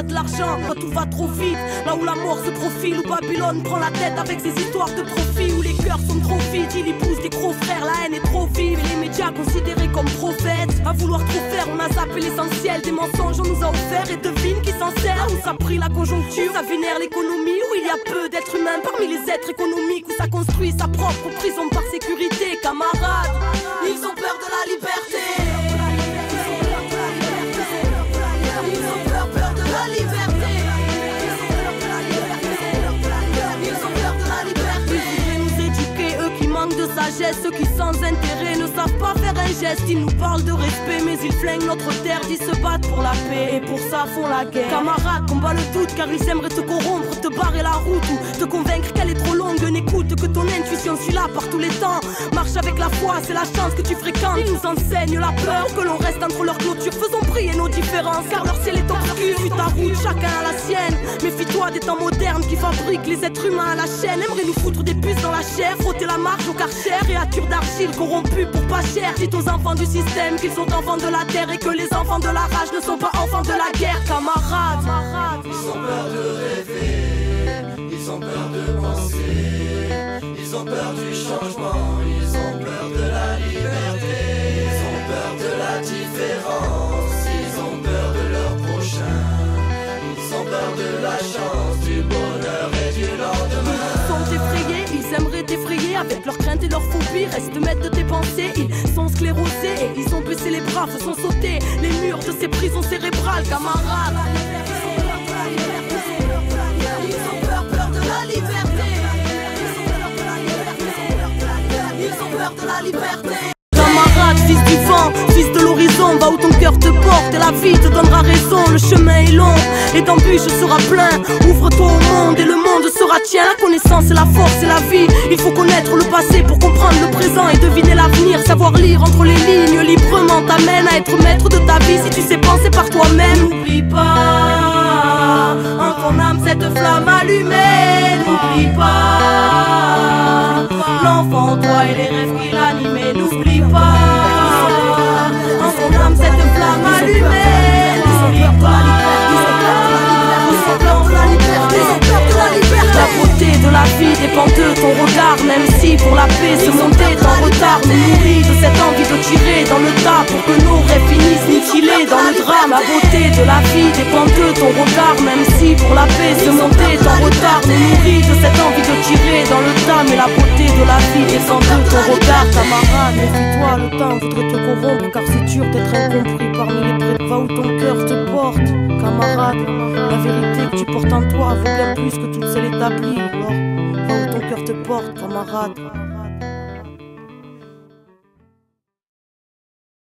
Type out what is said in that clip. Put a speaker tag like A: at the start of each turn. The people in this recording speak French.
A: de l'argent, quand tout va trop vite, là où la mort se profile, où Babylone prend la tête avec ses histoires de profit, où les cœurs sont trop vides, il y pousse des gros frères, la haine est trop vive, et les médias considérés comme prophètes. À vouloir trop faire, on a zappé l'essentiel, des mensonges on nous a offert, et devine qui s'en sert, où ça pris la conjoncture, ça vénère l'économie, où il y a peu d'êtres humains parmi les êtres économiques, où ça construit sa propre prison par sécurité, camarades, ils ont peur de la liberté. De sagesse, ceux qui sans intérêt ne savent pas faire un geste. Ils nous parlent de respect mais ils flinguent notre terre, ils se battent pour la paix et pour ça font la guerre. Camarades, combat le doute car ils aimeraient te corrompre, te barrer la route ou te convaincre qu'elle est trop longue. N'écoute que ton intuition, suis là par tous les temps. Marche avec la foi, c'est la chance que tu fréquentes. Ils nous enseignent la peur, que l'on reste entre leurs clôtures. Faisons briller nos différences car leur ciel est obscur. Suis ta route, chacun a la sienne. Méfie-toi des temps modernes qui fabriquent les êtres humains à la chaîne. Aimeraient nous foutre des puces dans la chair, frotter la marche au Karcher, créatures d'argile corrompues pour pas cher. Dites aux enfants du système qu'ils sont enfants de la terre et que les enfants de la rage ne sont pas enfants de la guerre, camarades.
B: Ils ont peur de rêver, ils ont peur de penser, ils ont peur du changement, ils ont peur de la liberté, ils ont peur de la différence, ils ont peur de leur prochain, ils ont peur de la chance, du bonheur et du lendemain.
A: Ils sont effrayés, ils aimeraient t'effrayer avec leurs craintes et leurs phobies. Reste maître de tes pensées, ils sont sclérosés et ils ont baissé les bras, faisant sauter les murs de ces prisons cérébrales, camarades. Ils ont peur de la liberté. Ils ont peur de la liberté. Camarade, fils du vent, fils de l'horizon, va où ton cœur te porte et la vie te donnera raison. Le chemin est long et d'embûches sera plein. Ouvre-toi au monde et le monde sera tien. La connaissance et la force et la vie. Il faut connaître le passé pour comprendre le présent et deviner l'avenir. Savoir lire entre les lignes librement t'amène à être maître de ta vie si tu sais penser par toi-même. N'oublie pas en ton âme cette flamme allumée. N'oublie pas l'enfant en toi et les rêves qui l'animaient. N'oublie pas en son âme cette flamme allumée. N'oublie pas la beauté de la vie dépend de ton regard. Même si pour la paix ce monde est en retard, nous nourrit de cette envie de tirer dans le tas pour que nos rêves finissent mutilés dans le drame. La beauté de la vie dépend de ton regard. Même si pour la paix ce monde est en retard, nous nourrit de cette envie de tirer dans le tas. Mais la beauté de la vie dépend de ton regard. Camarade, méfie-toi, le temps voudrait te corrompre car c'est dur d'être incompris parmi les prêts. Va où ton cœur te porte, camarade. La vérité que tu portes en toi vaut bien plus que toutes celles établies. Alors, va où ton cœur te porte, camarade.